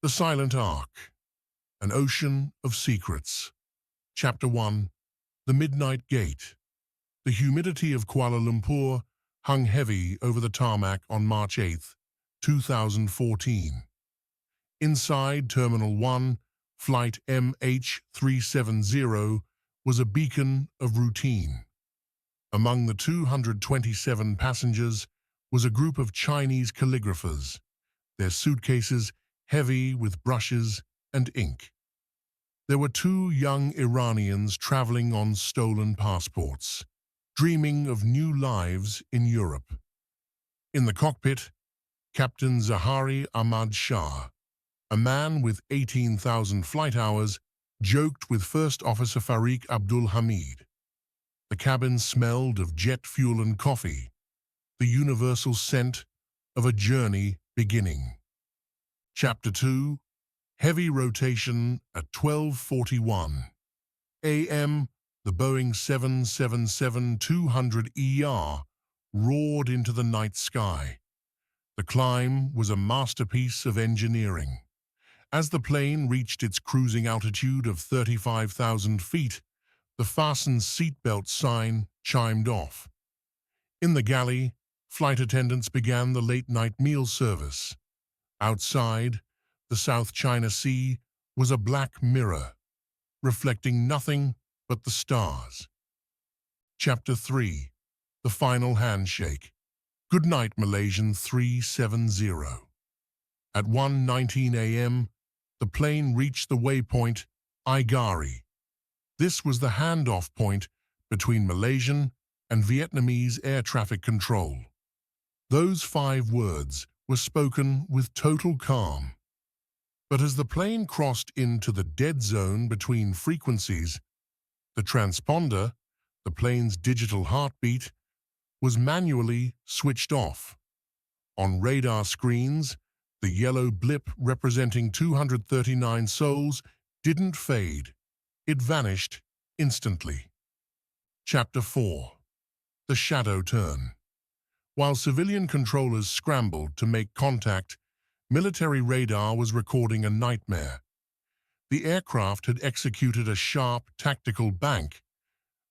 The Silent Ark, An Ocean of Secrets. Chapter 1. The Midnight Gate. The humidity of Kuala Lumpur hung heavy over the tarmac on March 8, 2014. Inside Terminal 1, flight MH370 was a beacon of routine. Among the 227 passengers was a group of Chinese calligraphers, their suitcases heavy with brushes and ink. There were two young Iranians traveling on stolen passports, dreaming of new lives in Europe. In the cockpit, Captain Zahari Ahmad Shah, a man with 18,000 flight hours, joked with First Officer Farik Abdul Hamid. The cabin smelled of jet fuel and coffee, the universal scent of a journey beginning. Chapter 2. Heavy rotation at 12:41 a.m. The Boeing 777-200ER roared into the night sky. The climb was a masterpiece of engineering. As the plane reached its cruising altitude of 35,000 feet, the fasten seatbelt sign chimed off. In the galley, flight attendants began the late-night meal service. Outside, the South China Sea was a black mirror, reflecting nothing but the stars. Chapter 3. The Final Handshake. Good night, Malaysian 370. At 1:19 a.m., the plane reached the waypoint Igari. This was the handoff point between Malaysian and Vietnamese air traffic control. Those 5 words were spoken with total calm. But as the plane crossed into the dead zone between frequencies, the transponder, the plane's digital heartbeat, was manually switched off. On radar screens, the yellow blip representing 239 souls didn't fade. It vanished instantly. Chapter 4. The Shadow Turn. While civilian controllers scrambled to make contact, military radar was recording a nightmare. The aircraft had executed a sharp tactical bank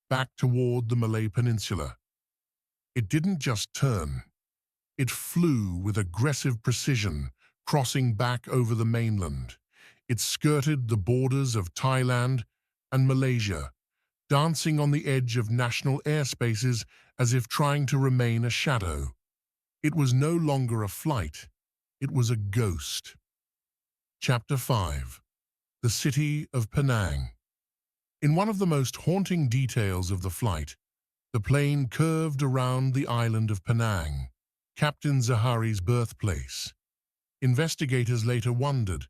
back toward the Malay Peninsula. It didn't just turn. It flew with aggressive precision, crossing back over the mainland. It skirted the borders of Thailand and Malaysia, dancing on the edge of national airspaces as if trying to remain a shadow. It was no longer a flight. It was a ghost. Chapter 5. The City of Penang. In one of the most haunting details of the flight, the plane curved around the island of Penang, Captain Zahari's birthplace. Investigators later wondered,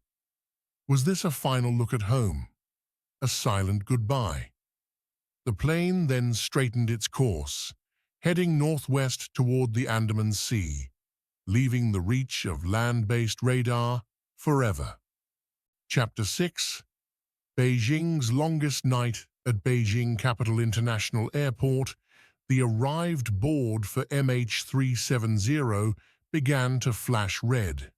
was this a final look at home? A silent goodbye? The plane then straightened its course, heading northwest toward the Andaman Sea, leaving the reach of land-based radar forever. Chapter 6. Beijing's longest night. At Beijing Capital International Airport, the arrived board for MH370 began to flash red.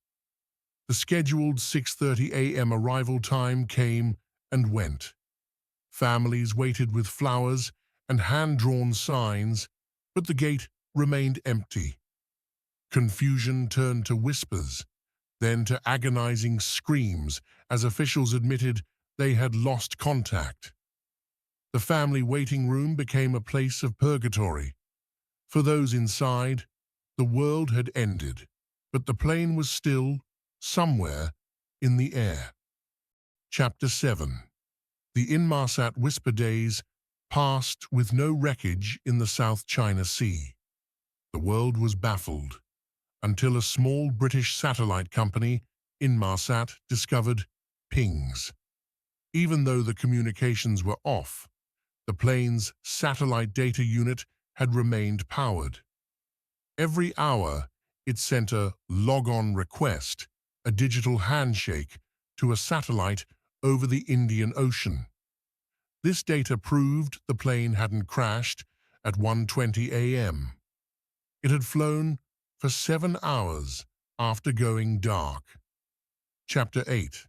The scheduled 6:30 a.m. arrival time came and went. Families waited with flowers and hand-drawn signs, but the gate remained empty. Confusion turned to whispers, then to agonizing screams as officials admitted they had lost contact. The family waiting room became a place of purgatory. For those inside, the world had ended, but the plane was still somewhere in the air. Chapter 7. The Inmarsat whisper days passed with no wreckage in the South China Sea. The world was baffled until a small British satellite company, Inmarsat, discovered pings. Even though the communications were off, the plane's satellite data unit had remained powered. Every hour, it sent a log-on request, a digital handshake, to a satellite over the Indian Ocean. This data proved the plane hadn't crashed at 1:20 a.m. It had flown for 7 hours after going dark. Chapter 8.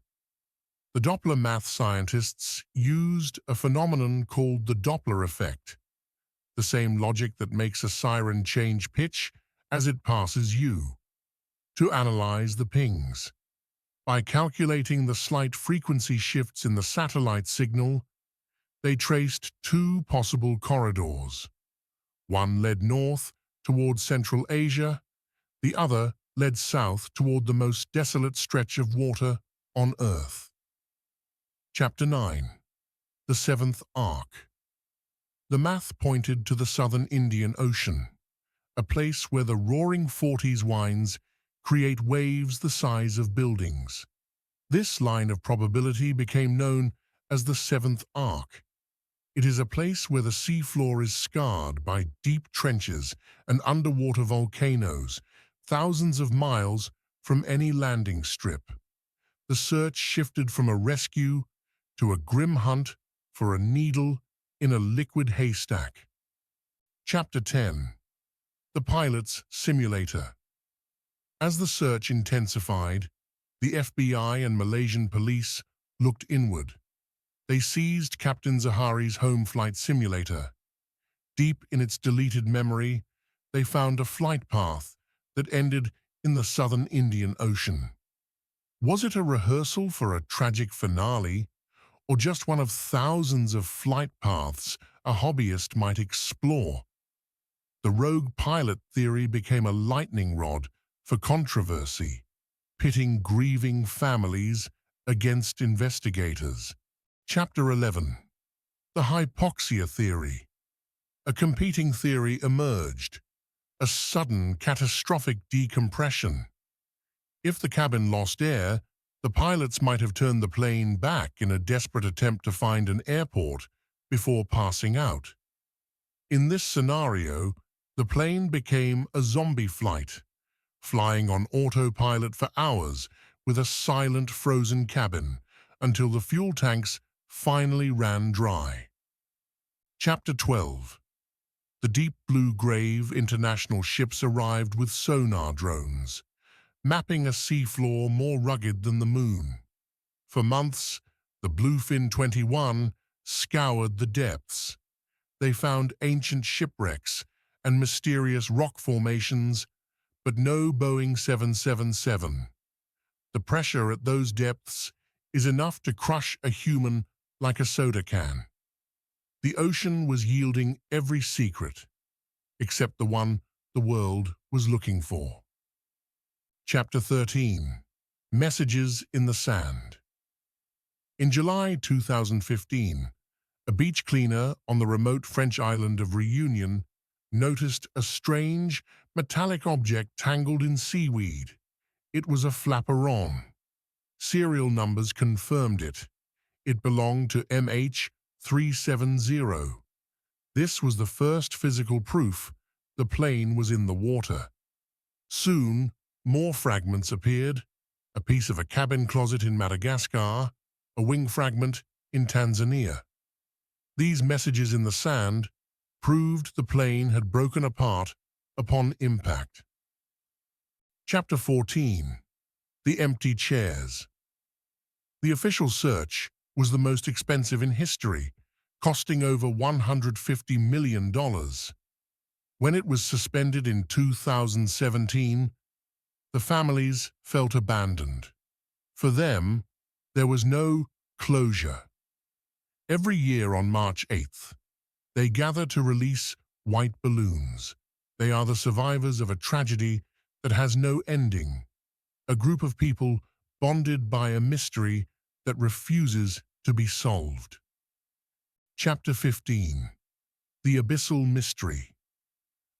The Doppler math scientists used a phenomenon called the Doppler effect, the same logic that makes a siren change pitch as it passes you, to analyze the pings. By calculating the slight frequency shifts in the satellite signal, they traced two possible corridors. One led north toward Central Asia, the other led south toward the most desolate stretch of water on Earth. Chapter 9. The Seventh Arc. The math pointed to the southern Indian Ocean, a place where the roaring Forties winds create waves the size of buildings. This line of probability became known as the Seventh Arc. It is a place where the seafloor is scarred by deep trenches and underwater volcanoes, thousands of miles from any landing strip. The search shifted from a rescue to a grim hunt for a needle in a liquid haystack. Chapter 10. The Pilot's Simulator. As the search intensified, the FBI and Malaysian police looked inward. They seized Captain Zahari's home flight simulator. Deep in its deleted memory, they found a flight path that ended in the southern Indian Ocean. Was it a rehearsal for a tragic finale, or just one of thousands of flight paths a hobbyist might explore? The rogue pilot theory became a lightning rod for controversy, pitting grieving families against investigators. Chapter 11. The Hypoxia Theory. A competing theory emerged: a sudden, catastrophic decompression. If the cabin lost air, the pilots might have turned the plane back in a desperate attempt to find an airport before passing out. In this scenario, the plane became a zombie flight, flying on autopilot for hours with a silent, frozen cabin until the fuel tanks finally ran dry. Chapter 12. The Deep Blue Grave international ships arrived with sonar drones, mapping a seafloor more rugged than the moon. For months, the Bluefin 21 scoured the depths. They found ancient shipwrecks and mysterious rock formations, but no Boeing 777. The pressure at those depths is enough to crush a human like a soda can. The ocean was yielding every secret, except the one the world was looking for. Chapter 13. Messages in the Sand. In July 2015, a beach cleaner on the remote French island of Réunion noticed a strange, metallic object tangled in seaweed. It was a flaperon. Serial numbers confirmed it. It belonged to MH370. This was the first physical proof the plane was in the water. Soon, more fragments appeared: a piece of a cabin closet in Madagascar, a wing fragment in Tanzania. These messages in the sand proved the plane had broken apart upon impact. Chapter 14. The Empty Chairs. The official search was the most expensive in history, costing over $150 million. When it was suspended in 2017, the families felt abandoned. For them, there was no closure. Every year on March 8th, they gather to release white balloons. They are the survivors of a tragedy that has no ending, a group of people bonded by a mystery that refuses to be solved. Chapter 15. The Abyssal Mystery.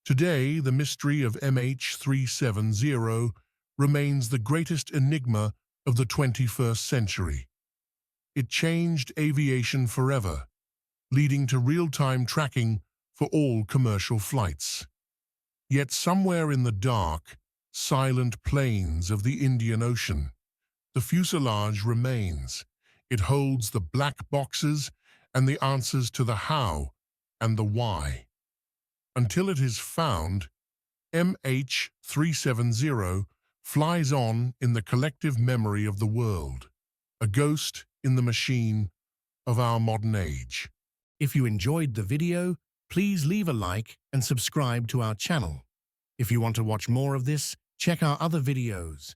Today, the mystery of MH370 remains the greatest enigma of the 21st century. It changed aviation forever, leading to real-time tracking for all commercial flights. Yet somewhere in the dark, silent plains of the Indian Ocean, the fuselage remains. It holds the black boxes and the answers to the how and the why. Until it is found, MH370 flies on in the collective memory of the world, a ghost in the machine of our modern age. If you enjoyed the video, please leave a like and subscribe to our channel. If you want to watch more of this, check our other videos.